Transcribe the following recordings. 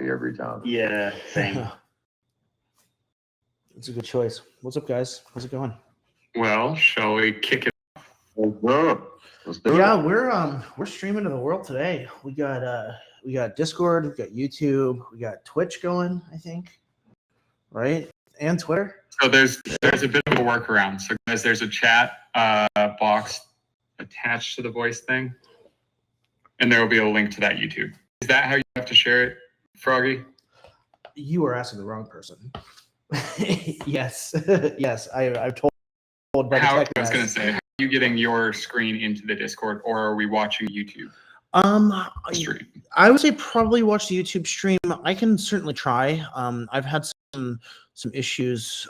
every time. Yeah, same. It's a good choice. What's up, guys? How's it going? Well, shall we kick it? Let's do Yeah, it. we're streaming to the world today. We got Discord, we got YouTube, we got Twitch going, I think, right? And Twitter. So there's a bit of a workaround. So guys, there's a chat box attached to the voice thing, and there will be a link to that YouTube. Is that how you have to share it, Froggy? You are asking the wrong person. Yes, yes. I've told by the I tech was going to guys. say, how are you getting your screen into the Discord, or are we watching YouTube stream? I would say probably watch the YouTube stream. I can certainly try. I've had some issues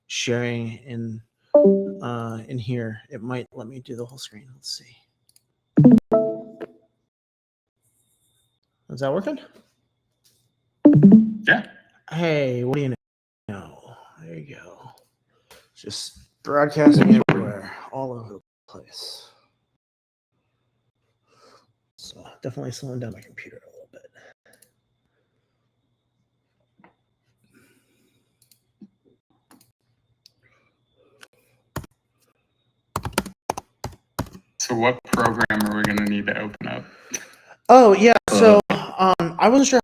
sharing in here. It might let me do the whole screen. Let's see. Is that working? Yeah. Hey, what do you know? There you go. Just broadcasting everywhere, all over the place. So definitely slowing down my computer a little bit. So what program are we going to need to open up? Oh yeah, so I wasn't sure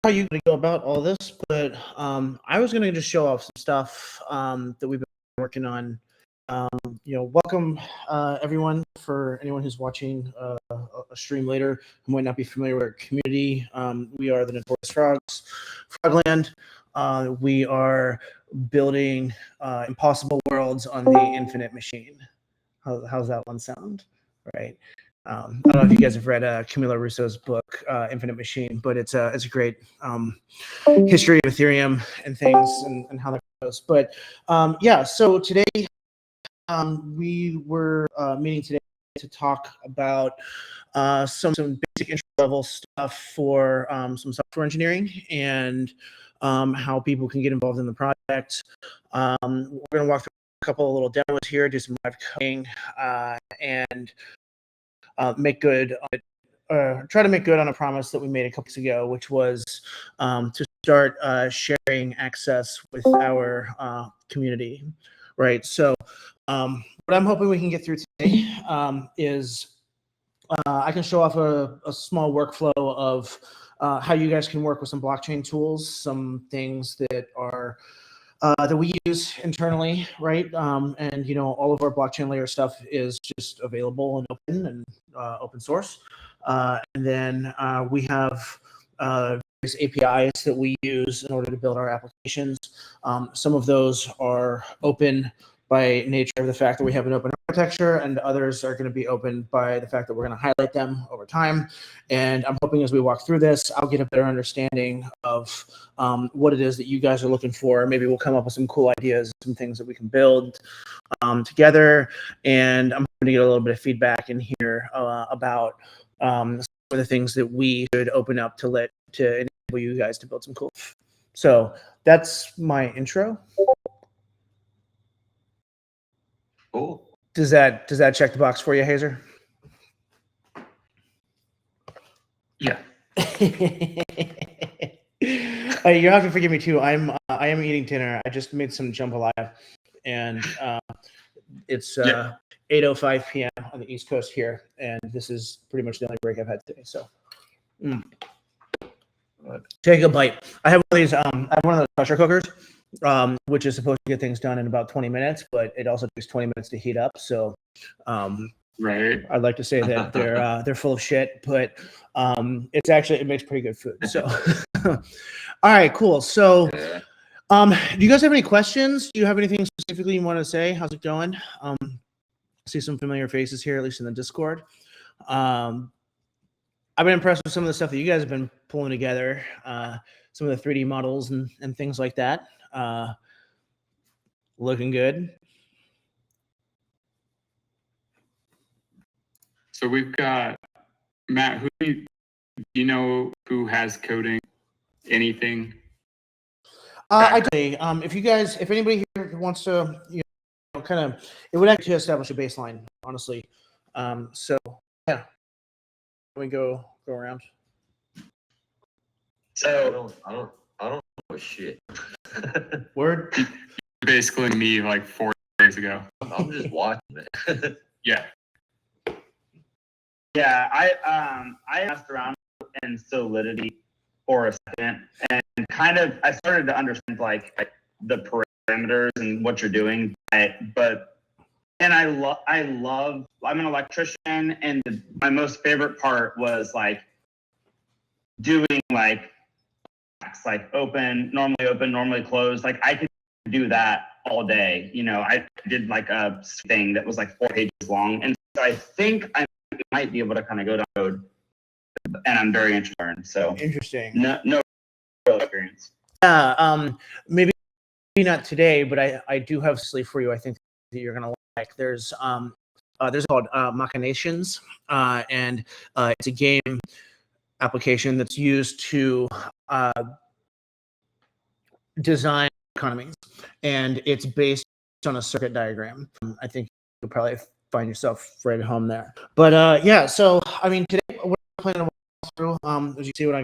how you going to go about all this, but I was going to just show off some stuff that we've been working on. Welcome everyone. For anyone who's watching a stream later who might not be familiar with our community, we are the Notorious Frogs, Frogland. We are building impossible worlds on the infinite machine. How's that one sound? Right. I don't know if you guys have read Camilo Russo's book, Infinite Machine, but it's a great history of Ethereum and things and how that goes. But yeah, so today we were meeting today to talk about some basic entry level stuff for some software engineering and how people can get involved in the project. We're going to walk through a couple of little demos here, do some live coding, and make good on it, try to make good on a promise that we made a couple weeks ago, which was to start sharing access with our community, right? So what I'm hoping we can get through today is I can show off a small workflow of how you guys can work with some blockchain tools, some things that are that we use internally, right? And all of our blockchain layer stuff is just available and open and open source. And then we have various APIs that we use in order to build our applications. Some of those are open by nature of the fact that we have an open architecture, and others are going to be open by the fact that we're going to highlight them over time. And I'm hoping as we walk through this, I'll get a better understanding of what it is that you guys are looking for. Maybe we'll come up with some cool ideas, some things that we can build together. And I'm going to get a little bit of feedback in here about some of the things that we should open up to enable you guys to build some cool stuff. So that's my intro. Cool. Does that check the box for you, Hazer? Yeah. You have to forgive me too. I am eating dinner. I just made some jambalaya, and it's 8:05 p.m. on the East Coast here, and this is pretty much the only break I've had today. So, take a bite. I have one of these. I have one of those pressure cookers, which is supposed to get things done in about 20 minutes, but it also takes 20 minutes to heat up. So, right. I'd like to say that they're full of shit, but it makes pretty good food. So, all right, cool. So, do you guys have any questions? Do you have anything specifically you want to say? How's it going? See some familiar faces here, at least in the Discord. I've been impressed with some of the stuff that you guys have been pulling together, some of the 3D models and things like that. Looking good. So we've got Matt. Do you know who has coding anything? I do. If anybody here wants to, kind of, it would actually establish a baseline, honestly. So yeah, we go around. So I don't know shit. Word. Basically me like 4 days ago. I'm just watching it. Yeah. yeah, I asked around in Solidity for a second, and kind of I started to understand like the parameters and what you're doing, but and I'm an electrician, and my most favorite part was like doing like normally closed. Like I could do that all day. You know, I did like a thing that was like 4 pages long, and so I think I might be able to kind of go down code, and I'm very interested in. So Interesting. no real experience. Yeah. Maybe not today, but I do have sleep for you. I think that you're gonna like. There's called Machinations, and it's a game application that's used to design economies, and it's based on a circuit diagram. I think you'll probably find yourself right at home there. But yeah, so I mean, today we're planning to walk through. As you see, what I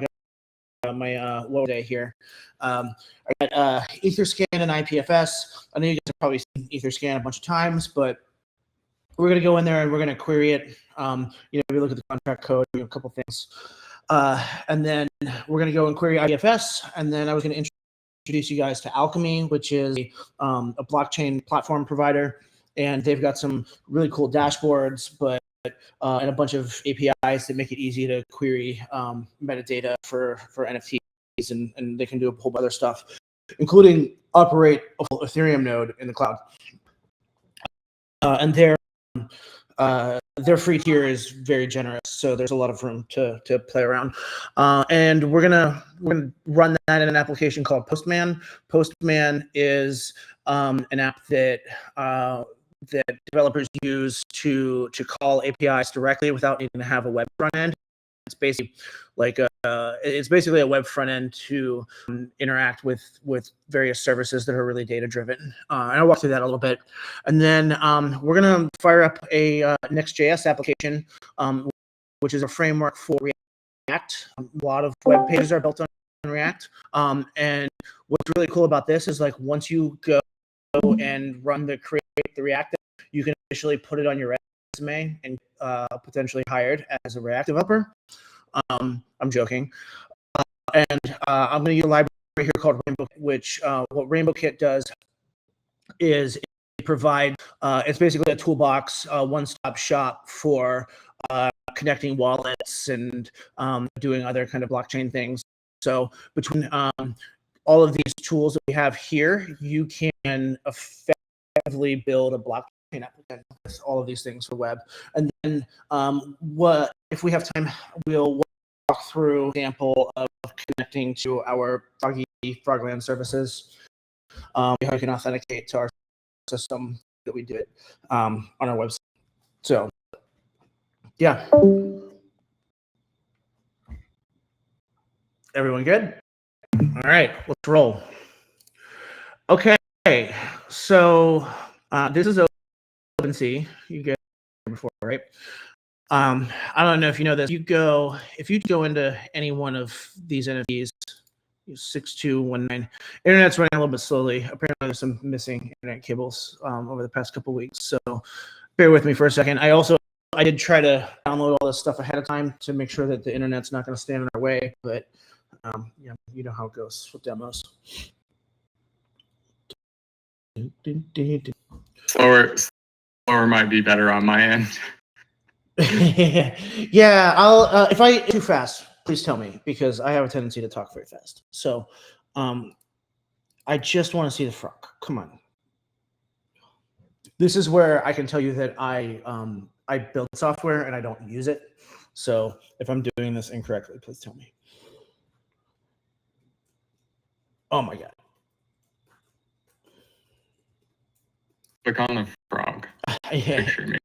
got my low day here. I got Etherscan and IPFS. I know you guys have probably seen Etherscan a bunch of times, but we're going to go in there and we're going to query it. Maybe look at the contract code, a couple things. And then we're going to go and query IPFS. And then I was going to introduce you guys to Alchemy, which is a blockchain platform provider. And they've got some really cool dashboards, and a bunch of APIs that make it easy to query metadata for NFTs. And they can do a whole other stuff, including operate a full Ethereum node in the cloud. And their free tier is very generous, so there's a lot of room to play around. And we're gonna run that in an application called Postman. Postman is an app that developers use to call APIs directly without needing to have a web front end. It's basically like a web front end to interact with various services that are really data driven. And I'll walk through that a little bit, and then we're gonna fire up a Next.js application, which is a framework for React. A lot of web pages are built on React, and what's really cool about this is like once you go and create the React, you can officially put it on your resume and potentially hired as a React developer. I'm joking. And I'm going to use a library here called Rainbow, which what Rainbow Kit does is it provides, it's basically a toolbox, one-stop shop for connecting wallets and doing other kind of blockchain things. So between all of these tools that we have here, you can effectively build a blockchain application with all of these things for web. And then what if we have time, we'll walk through an example of connecting to our Frogland services. How you can authenticate to our system that we did on our website. So yeah. Everyone good? All right, let's roll. Okay, so this is OpenSea. You get before, right? I don't know if you know this. If you go into any one of these NFTs, 6219, internet's running a little bit slowly. Apparently, there's some missing internet cables over the past couple weeks. So bear with me for a second. I did try to download all this stuff ahead of time to make sure that the internet's not going to stand in our way, but you know how it goes with demos. Slower might be better on my end. Yeah, I'll if I too fast, please tell me, because I have a tendency to talk very fast. So I just want to see the frog. Come on. This is where I can tell you that I build software and I don't use it. So if I'm doing this incorrectly, please tell me. Oh my God. Click on the frog. Yeah. Picture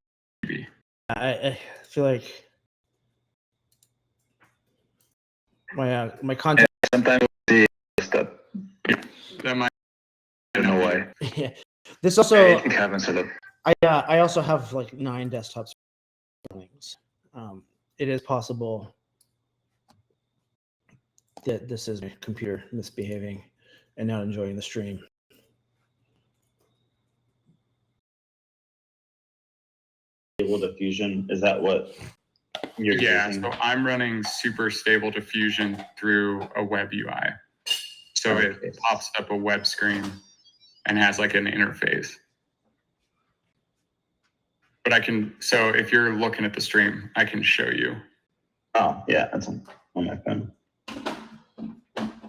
maybe. I feel like my content. Sometimes the stuff. That might. I don't know why. Yeah. This also. It happens a lot. I also have like 9 desktops. It is possible that this is my computer misbehaving and not enjoying the stream. Stable diffusion, is that what you're using? So I'm running super stable diffusion through a web UI. So it pops up a web screen and has like an interface. But I can, so if you're looking at the stream, I can show you. Oh, yeah, that's on my phone.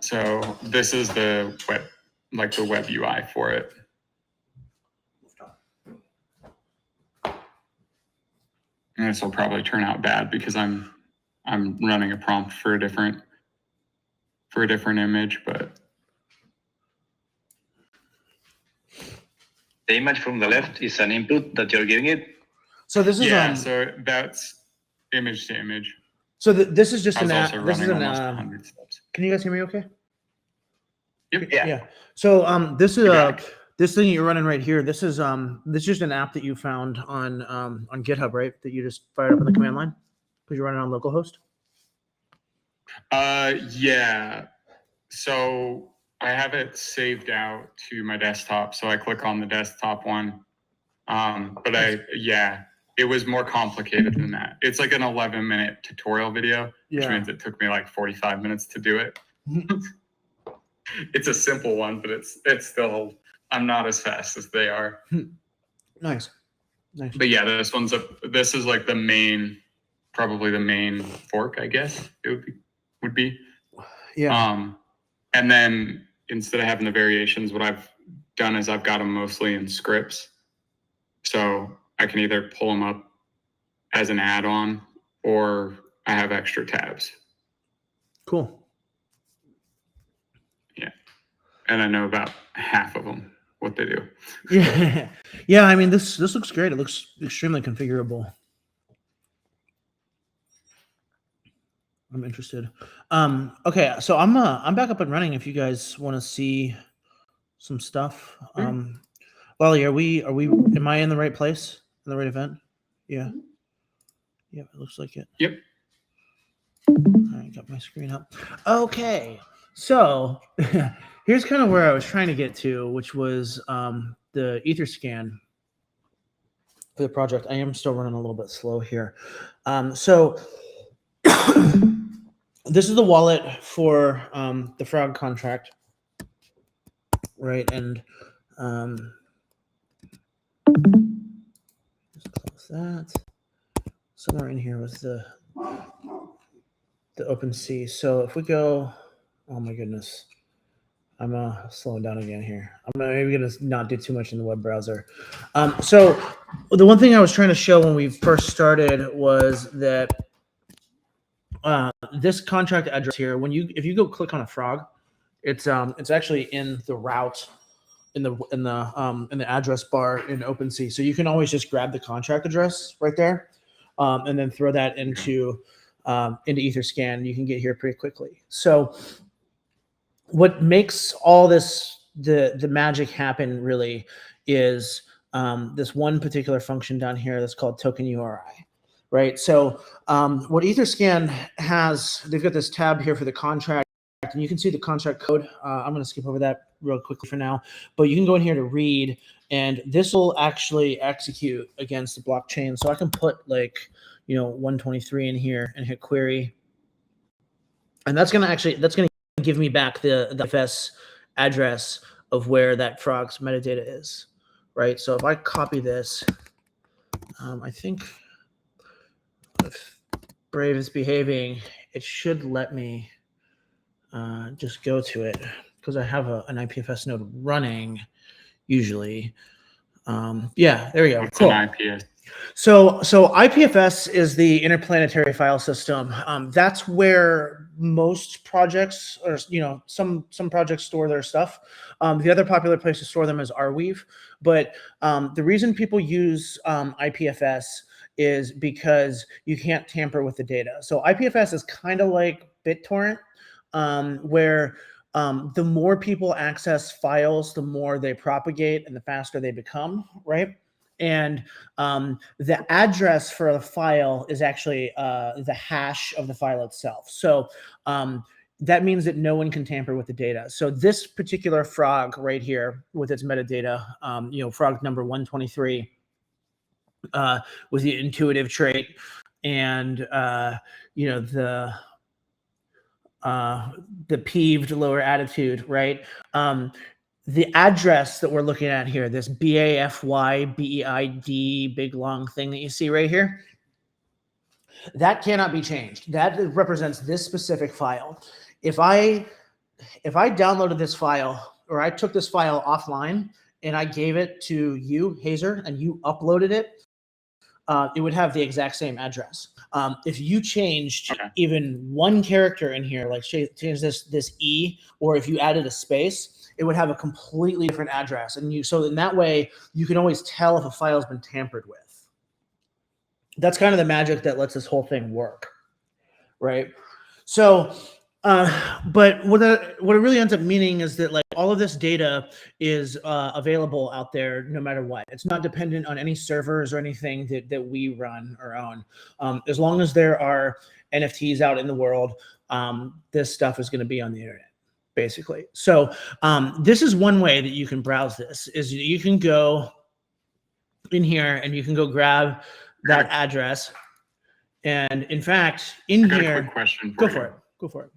So this is the web, like the web UI for it. And this will probably turn out bad because I'm running a prompt for a different image, but the image from the left is an input that you're giving it. So this is so that's image to image. So this is just I was an also app. This is running an. almost 100 steps. Can you guys hear me? Okay. Yep. Yeah. So this is You're back. this thing you're running right here. This is just an app that you found on GitHub, right? That you just fired up on the command line because you're running on localhost. Yeah. So I have it saved out to my desktop. So I click on the desktop one. But it was more complicated than that. It's like an 11-minute tutorial video, which means it took me like 45 minutes to do it. It's a simple one, but it's still, I'm not as fast as they are. Nice. But yeah, this is like probably the main fork, I guess it would be. Yeah. And then instead of having the variations, what I've done is I've got them mostly in scripts. So I can either pull them up as an add-on or I have extra tabs. Cool. Yeah. And I know about half of them, what they do. Yeah. Yeah. I mean, this looks great. It looks extremely configurable. I'm interested. Okay, so I'm back up and running if you guys want to see some stuff. Lolly, am I in the right place? In the right event? Yeah. Yeah, it looks like it. Yep. All right, got my screen up. Okay. So here's kind of where I was trying to get to, which was the Etherscan for the project. I am still running a little bit slow here. So this is the wallet for the Frog contract, right? And just close that. Somewhere in here was the OpenSea. So if we go, oh my goodness, I'm slowing down again here. I'm maybe gonna not do too much in the web browser. So the one thing I was trying to show when we first started was that this contract address here, if you go click on a frog, it's actually in the route in the address bar in OpenSea. So you can always just grab the contract address right there, and then throw that into Etherscan. You can get here pretty quickly. So what makes all this the magic happen really is this one particular function down here that's called token URI. Right. So what Etherscan has, they've got this tab here for the contract, and you can see the contract code. I'm going to skip over that real quickly for now, but you can go in here to read, and this will actually execute against the blockchain. So I can put 123 in here and hit query, and that's going to give me back the FS address of where that frog's metadata is. Right. So if I copy this, I think. If Brave is behaving, it should let me just go to it because I have an IPFS node running usually. Yeah, there we go. What's cool. an IPS? So IPFS is the interplanetary file system. That's where most projects, or some projects store their stuff. The other popular place to store them is Arweave. But the reason people use IPFS is because you can't tamper with the data. So IPFS is kind of like BitTorrent, where the more people access files, the more they propagate and the faster they become, right? And the address for the file is actually the hash of the file itself. So that means that no one can tamper with the data. So this particular frog right here with its metadata, frog number 123 was the intuitive trait, and the peeved lower attitude, right? The address that we're looking at here, this BAFYBEID big long thing that you see right here, that cannot be changed. That represents this specific file. If I downloaded this file, or I took this file offline and I gave it to you, Hazer, and you uploaded it, it would have the exact same address. If you changed even one character in here, like change this E, or if you added a space, it would have a completely different address. And so in that way, you can always tell if a file has been tampered with. That's kind of the magic that lets this whole thing work, right? So, but what it really ends up meaning is that like all of this data is available out there no matter what. It's not dependent on any servers or anything that we run or own. As long as there are NFTs out in the world, this stuff is going to be on the internet, basically. So this is one way that you can browse this, is you can go in here and you can go grab that address. And in fact, in here, a quick question for you. Go for it.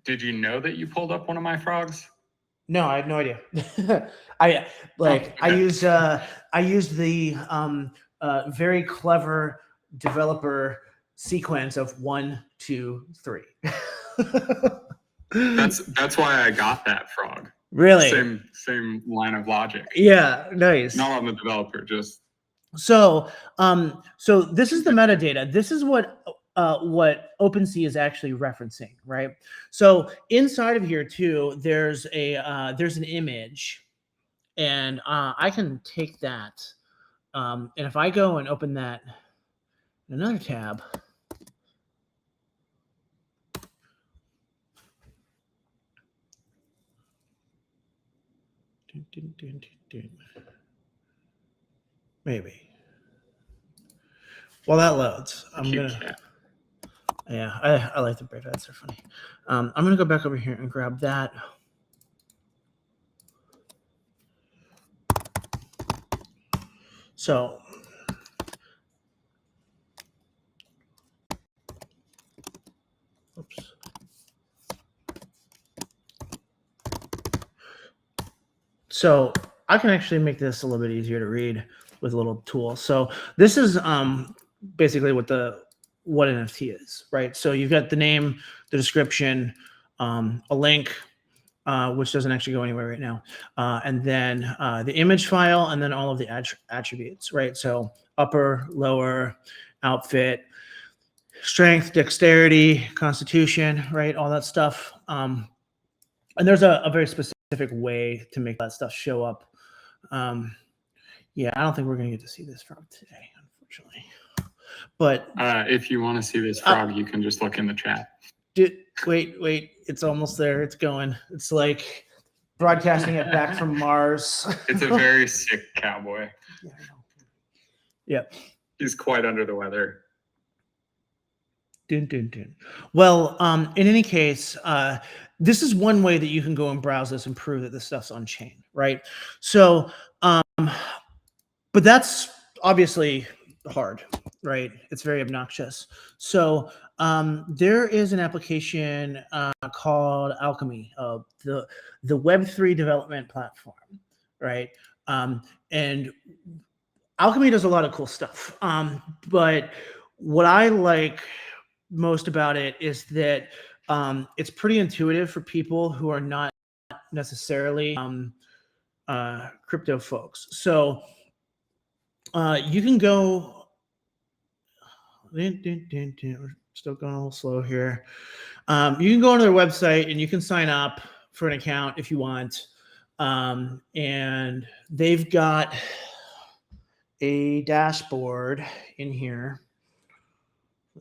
Did you know that you pulled up one of my frogs? No, I had no idea. I used the very clever developer sequence of 1, 2, 3. That's why I got that frog. Really? Same line of logic. Yeah, nice. Not on the developer, just so this is the metadata. This is what OpenSea is actually referencing, right? So inside of here too, there's an image, and I can take that, and if I go and open that in another tab, maybe. While that loads, I like the brave ads. They're funny. I'm gonna go back over here and grab that. So oops. So I can actually make this a little bit easier to read with a little tool. So this is basically what an NFT is, right? So you've got the name, the description, a link, which doesn't actually go anywhere right now, and then the image file, and then all of the attributes, right? So upper, lower, outfit, strength, dexterity, constitution, right? All that stuff. And there's a very specific way to make that stuff show up. Yeah, I don't think we're going to get to see this frog today, unfortunately. But if you want to see this frog, you can just look in the chat. Wait, it's almost there. It's going. It's like broadcasting it back from Mars. It's a very sick cowboy. Yeah, I know. Yep. He's quite under the weather. Dun, dun, dun. Well, in any case, this is one way that you can go and browse this and prove that this stuff's on chain, right? So, but that's obviously hard, right? It's very obnoxious. So there is an application called Alchemy, the Web3 development platform, right? And Alchemy does a lot of cool stuff. But what I like most about it is that it's pretty intuitive for people who are not necessarily crypto folks. So you can go. We're still going a little slow here. You can go on their website and you can sign up for an account if you want. And they've got a dashboard in here.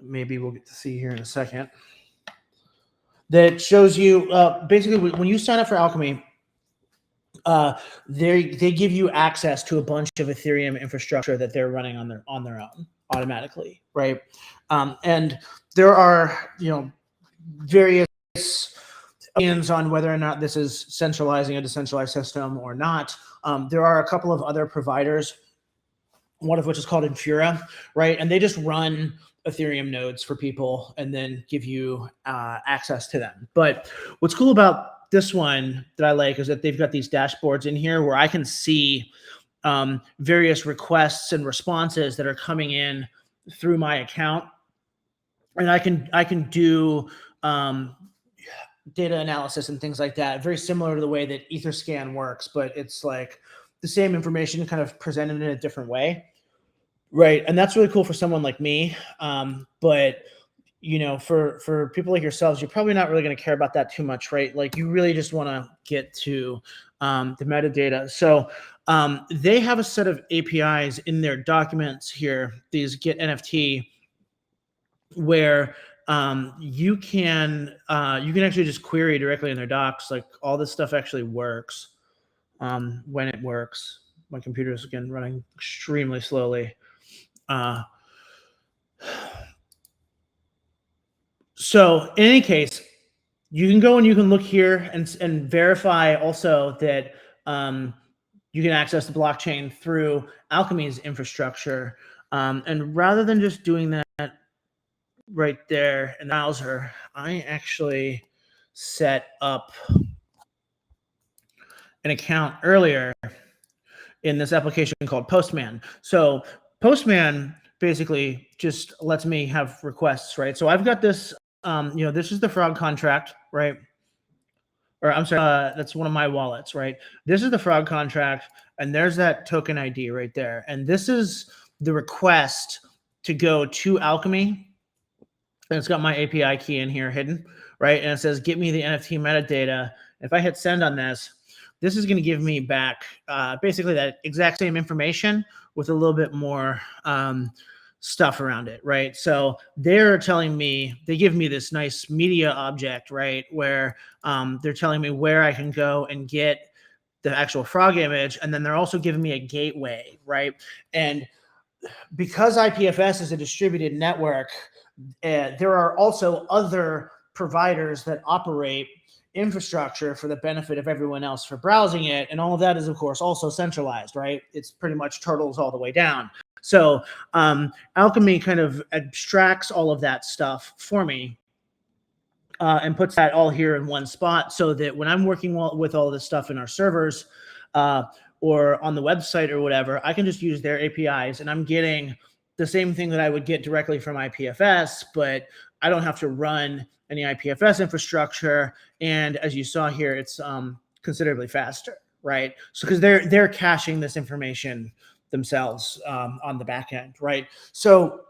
Maybe we'll get to see here in a second. That shows you basically when you sign up for Alchemy, they give you access to a bunch of Ethereum infrastructure that they're running on their own automatically, right? And there are various opinions on whether or not this is centralizing a decentralized system or not. There are a couple of other providers, one of which is called Infura, right? And they just run Ethereum nodes for people and then give you access to them. But what's cool about this one that I like is that they've got these dashboards in here where I can see various requests and responses that are coming in through my account, and I can do data analysis and things like that, very similar to the way that Etherscan works, but it's like the same information kind of presented in a different way, right? And that's really cool for someone like me. But you know, for people like yourselves, you're probably not really going to care about that too much, right? Like you really just want to get to the metadata. So they have a set of APIs in their documents here, these get NFT, where you can actually just query directly in their docs. Like all this stuff actually works when it works. My computer is again running extremely slowly. So in any case, you can go and you can look here and verify also that you can access the blockchain through Alchemy's infrastructure. And rather than just doing that right there in the browser, I actually set up an account earlier in this application called Postman. So Postman basically just lets me have requests, right? So I've got this, you know, this is the Frog contract, right? Or I'm sorry, that's one of my wallets, right? This is the Frog contract, and there's that token ID right there. And this is the request to go to Alchemy. And it's got my API key in here hidden, right? And it says, get me the NFT metadata. If I hit send on this, this is going to give me back basically that exact same information with a little bit more stuff around it, right? So they're telling me, they give me this nice media object, right? Where they're telling me where I can go and get the actual frog image. And then they're also giving me a gateway, right? And because IPFS is a distributed network, there are also other providers that operate infrastructure for the benefit of everyone else for browsing it. And all of that is, of course, also centralized, right? It's pretty much turtles all the way down. So Alchemy kind of abstracts all of that stuff for me and puts that all here in one spot so that when I'm working with all this stuff in our servers or on the website or whatever, I can just use their APIs and I'm getting the same thing that I would get directly from IPFS, but I don't have to run any IPFS infrastructure. And as you saw here, it's considerably faster, right? So because they're caching this information themselves on the back end, right? So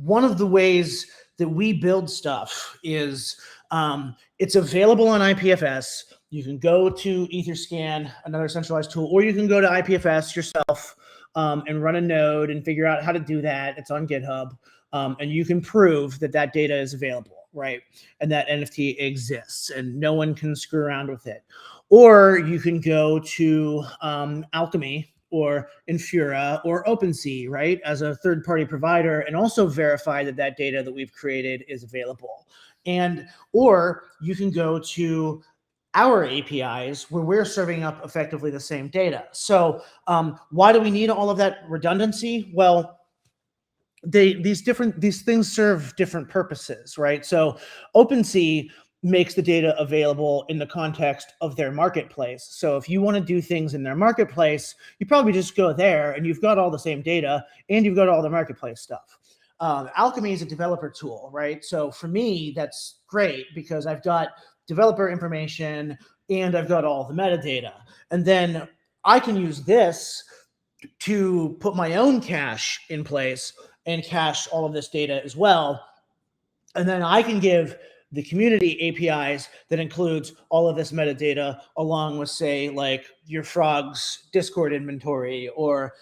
one of the ways that we build stuff is it's available on IPFS. You can go to Etherscan, another centralized tool, or you can go to IPFS yourself and run a node and figure out how to do that. It's on GitHub. And you can prove that that data is available, right? And that NFT exists and no one can screw around with it. Or you can go to Alchemy or Infura or OpenSea, right? As a third-party provider and also verify that that data that we've created is available. And, or you can go to our APIs where we're serving up effectively the same data. So why do we need all of that redundancy? Well, these things serve different purposes, right? So OpenSea makes the data available in the context of their marketplace. So if you want to do things in their marketplace, you probably just go there and you've got all the same data and you've got all the marketplace stuff. Alchemy is a developer tool, right? So for me, that's great because I've got developer information and I've got all the metadata. And then I can use this to put my own cache in place and cache all of this data as well. And then I can give the community APIs that includes all of this metadata along with, say, like your Frog's Discord inventory or,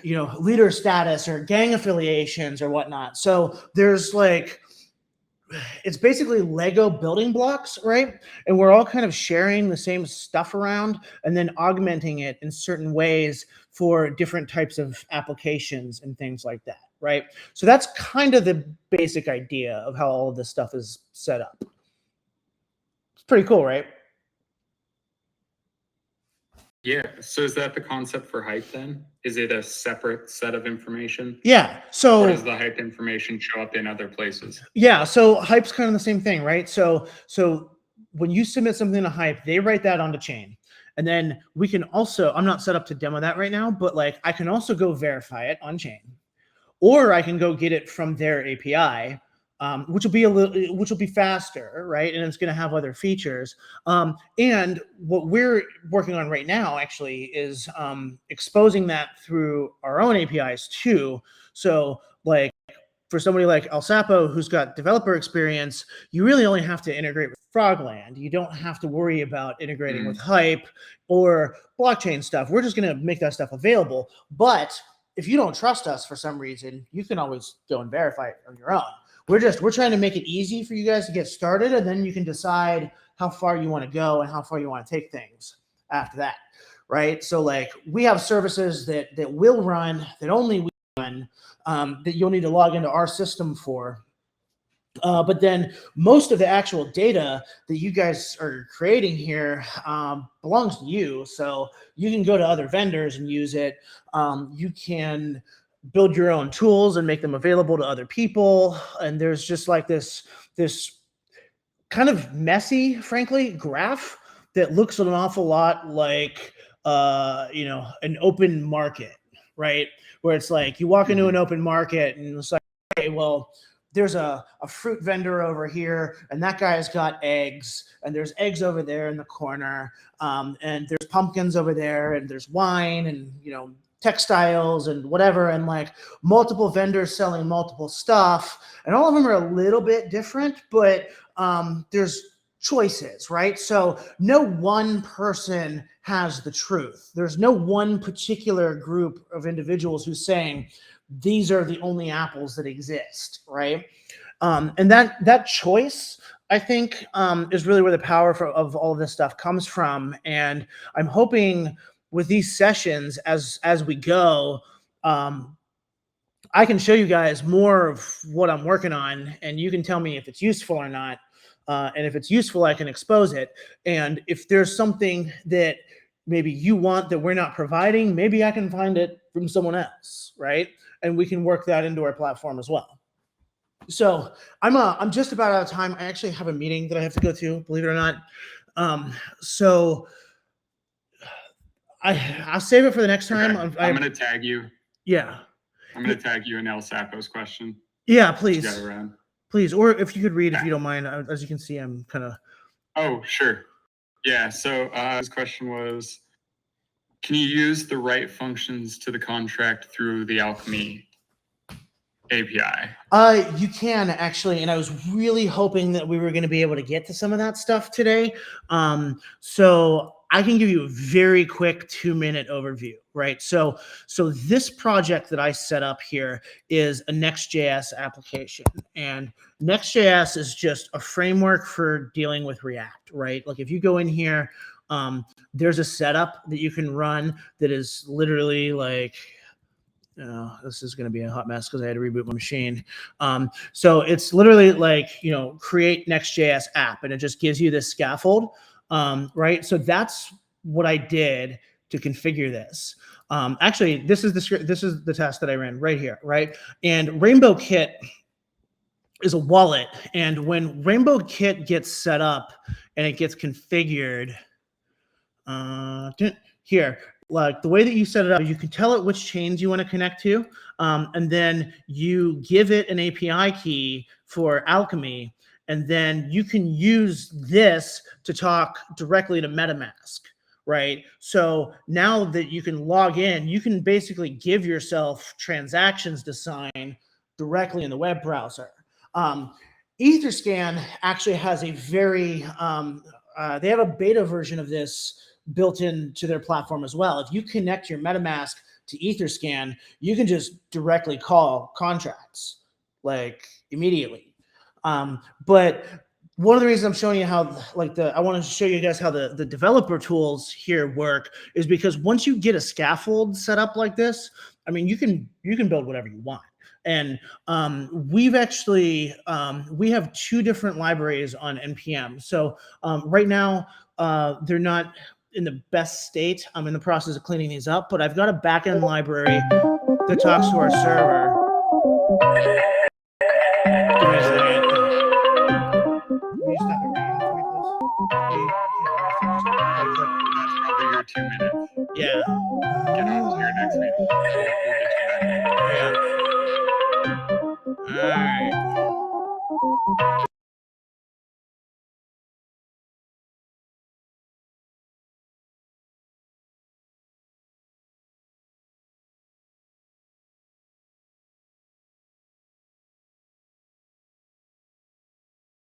you know, leader status or gang affiliations or whatnot. So there's like, it's basically Lego building blocks, right? And we're all kind of sharing the same stuff around and then augmenting it in certain ways for different types of applications and things like that, right? So that's kind of the basic idea of how all of this stuff is set up. It's pretty cool, right? Yeah. So is that the concept for hype then? Is it a separate set of information? Yeah. So or does the hype information show up in other places? Yeah. So hype's kind of the same thing, right? So when you submit something to hype, they write that onto chain. And then we can also, I'm not set up to demo that right now, but like I can also go verify it on chain, or I can go get it from their API, which will be faster, right? And it's going to have other features. And what we're working on right now actually is exposing that through our own APIs too. So like for somebody like El Sapo who's got developer experience, you really only have to integrate with Frogland. You don't have to worry about integrating with hype or blockchain stuff. We're just going to make that stuff available. But if you don't trust us for some reason, you can always go and verify it on your own. We're trying to make it easy for you guys to get started, and then you can decide how far you want to go and how far you want to take things after that, right? So like we have services that will run, that only we run, that you'll need to log into our system for. But then most of the actual data that you guys are creating here belongs to you. So you can go to other vendors and use it. You can build your own tools and make them available to other people. And there's just like this kind of messy, frankly, graph that looks an awful lot like, an open market, right? Where it's like you walk into an open market and it's like, okay, well, there's a fruit vendor over here, and that guy's got eggs, and there's eggs over there in the corner, and there's pumpkins over there, and there's wine, and textiles and whatever, and like multiple vendors selling multiple stuff, and all of them are a little bit different, but there's choices, right? So no one person has the truth. There's no one particular group of individuals who's saying these are the only apples that exist, right? And that choice, I think, is really where the power of all of this stuff comes from. And I'm hoping with these sessions as we go, I can show you guys more of what I'm working on, and you can tell me if it's useful or not. And if it's useful, I can expose it. And if there's something that maybe you want that we're not providing, maybe I can find it from someone else, right? And we can work that into our platform as well. So I'm just about out of time. I actually have a meeting that I have to go to, believe it or not. So I'll save it for the next time. Okay. I'm going to tag you. Yeah. I'm going to tag you in El Sapo's question. Yeah, please. Got around. Please, or if you could read, if you don't mind. As you can see, I'm kind of. Oh, sure. Yeah. So his question was, can you use the right functions to the contract through the Alchemy API? You can actually, and I was really hoping that we were going to be able to get to some of that stuff today. So I can give you a very quick 2-minute overview, right? So this project that I set up here is a Next.js application, and Next.js is just a framework for dealing with React, right? Like if you go in here, there's a setup that you can run that is literally like, this is going to be a hot mess because I had to reboot my machine. So it's literally like, create Next.js app, and it just gives you this scaffold, right? So that's what I did to configure this. Actually, this is the test that I ran right here, right? And Rainbow Kit is a wallet, and when Rainbow Kit gets set up and it gets configured, here, like the way that you set it up, you can tell it which chains you want to connect to, and then you give it an API key for Alchemy, and then you can use this to talk directly to MetaMask, right? So now that you can log in, you can basically give yourself transactions to sign directly in the web browser. Etherscan actually has a very, they have a beta version of this built into their platform as well. If you connect your MetaMask to Etherscan, you can just directly call contracts like immediately. But one of the reasons I'm showing you how, I want to show you guys how the developer tools here work is because once you get a scaffold set up like this, I mean, you can build whatever you want. And we've actually we have 2 different libraries on npm. So right now they're not in the best state. I'm in the process of cleaning these up, but I've got a backend library that talks to our server. Give me a second. Can you step around for me, please? That's probably your 2 minutes. Yeah. Get on to your next meeting. We'll get you back. Yeah. All right.